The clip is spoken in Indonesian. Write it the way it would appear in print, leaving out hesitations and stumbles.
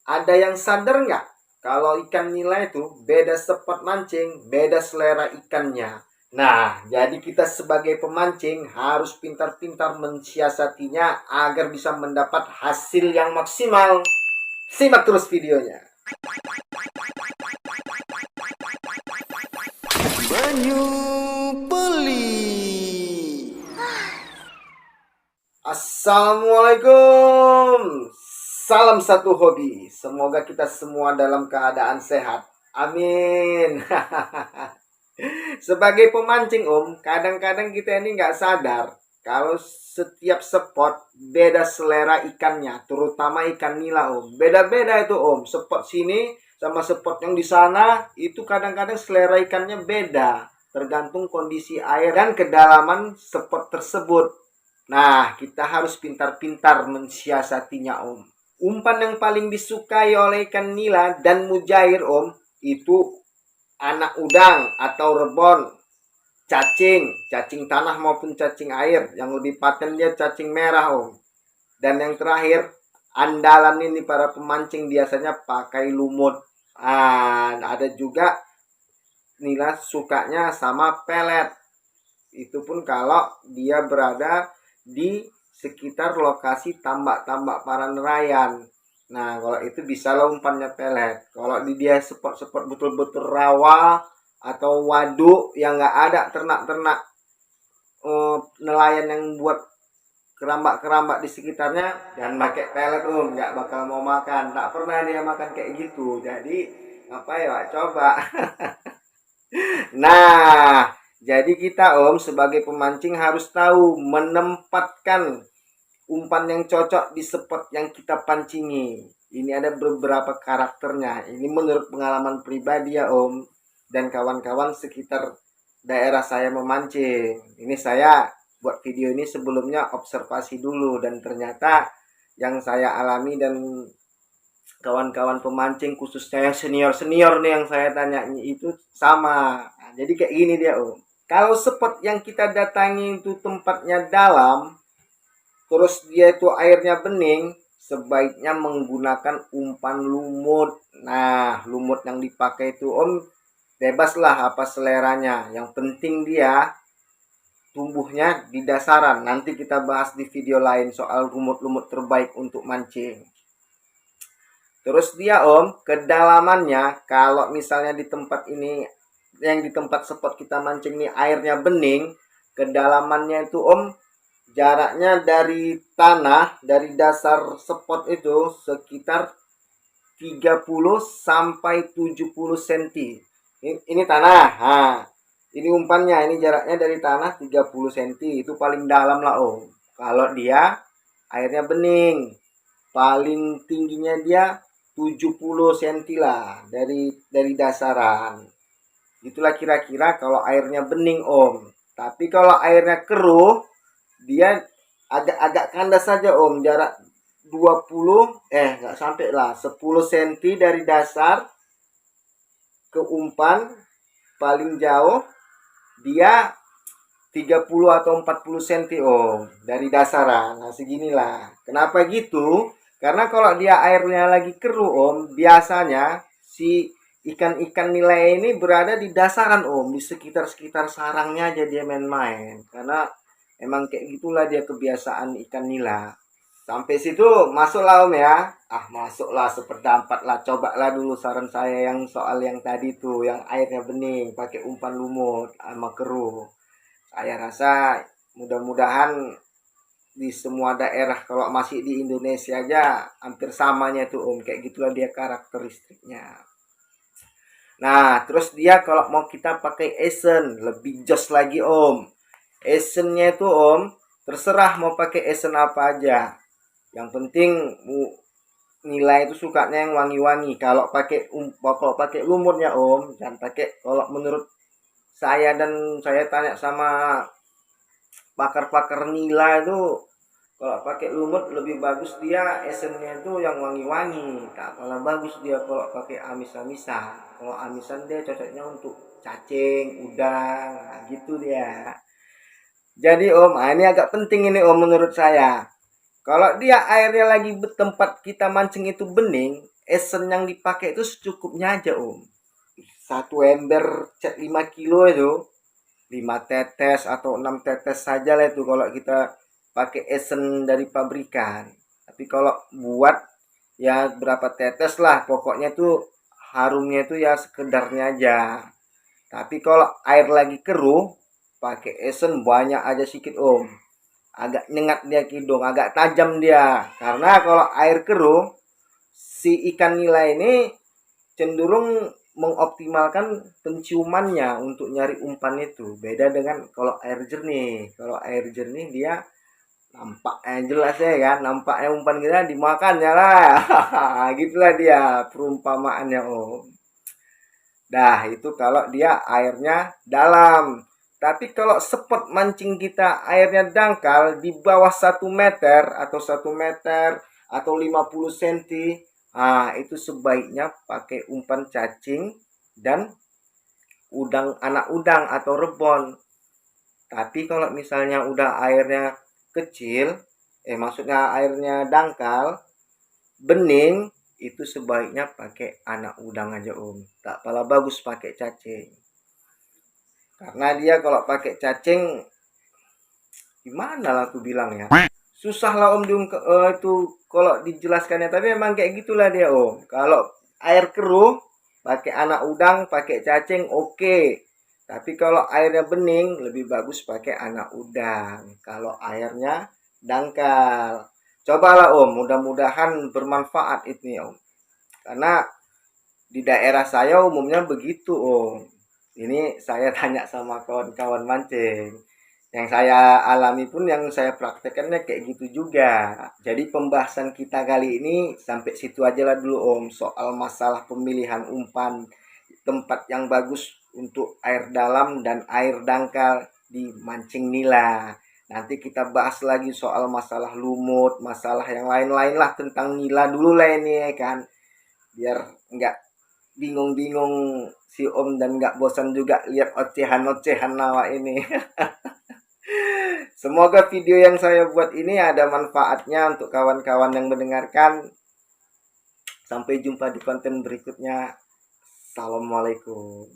Ada yang sadar nggak? Kalau ikan nila itu beda spot mancing, beda selera ikannya. Nah, jadi kita sebagai pemancing harus pintar-pintar mensiasatinya agar bisa mendapat hasil yang maksimal. Simak terus videonya. Banyu Beli. Assalamualaikum. Salam satu hobi. Semoga kita semua dalam keadaan sehat. Amin. Sebagai pemancing kadang-kadang kita ini nggak sadar kalau setiap spot beda selera ikannya, terutama ikan nila Beda-beda itu spot sini sama spot yang di sana itu kadang-kadang selera ikannya beda, tergantung kondisi air dan kedalaman spot tersebut. Nah, kita harus pintar-pintar mensiasatinya Umpan yang paling disukai oleh ikan nila dan mujair itu anak udang atau rebon, cacing tanah maupun cacing air. Yang lebih paten dia cacing merah Dan yang terakhir, andalan ini para pemancing biasanya pakai lumut. Ada juga nila sukanya sama pelet. Itu pun kalau dia berada di sekitar lokasi tambak-tambak para nelayan. Nah, kalau itu bisa lah umpannya pelet. Kalau di dia spot-spot betul-betul rawa atau waduk yang nggak ada ternak-ternak nelayan yang buat kerambak-kerambak di sekitarnya, dan pakai pelet nggak bakal mau makan. Tak pernah dia makan kayak gitu. Jadi apa ya, coba. Nah, jadi kita sebagai pemancing harus tahu menempatkan umpan yang cocok di spot yang kita pancingi. Ini ada beberapa karakternya. Ini menurut pengalaman pribadi ya dan kawan-kawan sekitar daerah saya memancing. Ini saya buat video ini sebelumnya observasi dulu, dan ternyata yang saya alami dan kawan-kawan pemancing khususnya yang senior-senior nih yang saya tanya itu sama. Nah, jadi kayak gini dia Kalau spot yang kita datangi itu tempatnya dalam, terus dia itu airnya bening, sebaiknya menggunakan umpan lumut. Nah, lumut yang dipakai itu bebaslah apa seleranya. Yang penting dia tumbuhnya di dasaran. Nanti kita bahas di video lain soal lumut-lumut terbaik untuk mancing. Terus dia kedalamannya, kalau misalnya di tempat ini, yang di tempat spot kita mancing ini airnya bening, kedalamannya itu jaraknya dari tanah, dari dasar spot itu sekitar 30 sampai 70 cm. Ini tanah. Nah, ini umpannya, ini jaraknya dari tanah 30 cm. Itu paling dalam lah kalau dia airnya bening. Paling tingginya dia 70 cm lah dari dasaran. Itulah kira-kira kalau airnya bening Tapi kalau airnya keruh, dia agak-agak kandas saja jarak 20 nggak sampai lah 10 cm dari dasar ke umpan. Paling jauh dia 30 atau 40 cm dari dasaran. Nah, seginilah. Kenapa gitu? Karena kalau dia airnya lagi keruh biasanya si ikan-ikan nilai ini berada di dasaran di sekitar sarangnya aja dia main-main. Karena emang kayak gitulah dia kebiasaan ikan nila. Sampai situ masuklah ya. Masuklah seperempat lah. Cobalah dulu saran saya yang soal yang tadi tuh, yang airnya bening, pakai umpan lumut sama keruh. Saya rasa mudah-mudahan di semua daerah, kalau masih di Indonesia aja hampir samanya tuh kayak gitulah dia karakteristiknya. Nah, terus dia kalau mau kita pakai esen lebih jos lagi Esennya itu terserah mau pakai esen apa aja. Yang penting nilai itu sukanya yang wangi-wangi. Kalau pakai lumutnya jangan pakai. Kalau menurut saya, dan saya tanya sama pakar-pakar nila itu, kalau pakai lumut lebih bagus dia esennya itu yang wangi-wangi. Tak kalah bagus dia kalau pakai amis-amisan. Kalau amisan dia cocoknya untuk cacing, udang, gitu dia. Jadi ini agak penting ini menurut saya. Kalau dia airnya lagi tempat kita mancing itu bening, esen yang dipakai itu secukupnya aja om. Satu ember cat 5 kilo itu 5 tetes atau 6 tetes saja lah itu kalau kita pakai esen dari pabrikan. Tapi kalau buat ya berapa tetes lah, pokoknya tuh harumnya itu ya sekedarnya aja. Tapi kalau air lagi keruh, pakai esen banyak aja sedikit om. Agak nyengat dia kidung, agak tajam dia. Karena kalau air keruh, si ikan nila ini cenderung mengoptimalkan penciumannya untuk nyari umpan itu. Beda dengan kalau air jernih. Kalau air jernih dia nampaknya jelas ya kan, nampaknya umpan kita dimakannya lah. Gitulah dia perumpamaannya om. Dah itu kalau dia airnya dalam. Tapi kalau spot mancing kita airnya dangkal di bawah 1 meter atau 1 meter atau 50 cm, itu sebaiknya pakai umpan cacing dan udang, anak udang atau rebon. Tapi kalau misalnya udah airnya kecil, maksudnya airnya dangkal, bening, itu sebaiknya pakai anak udang aja om. Tak pala bagus pakai cacing. Karena dia kalau pakai cacing, gimana lah aku bilang ya. Susah lah om itu kalau dijelaskannya. Tapi emang kayak gitulah dia om. Kalau air keruh, pakai anak udang, pakai cacing, oke. Tapi kalau airnya bening, lebih bagus pakai anak udang. Kalau airnya dangkal. Cobalah om, mudah-mudahan bermanfaat ini om. Karena di daerah saya umumnya begitu om. Ini saya tanya sama kawan-kawan mancing. Yang saya alami pun yang saya praktekannya kayak gitu juga. Jadi pembahasan kita kali ini sampai situ aja lah dulu om. Soal masalah pemilihan umpan, tempat yang bagus untuk air dalam dan air dangkal di mancing nila. Nanti kita bahas lagi soal masalah lumut, masalah yang lain-lain lah tentang nila dulu lah ini ya kan. Biar nggak bingung-bingung si om dan nggak bosan juga lihat ocehan-ocehan nawa ini. Semoga video yang saya buat ini ada manfaatnya untuk kawan-kawan yang mendengarkan. Sampai jumpa di konten berikutnya. Assalamualaikum.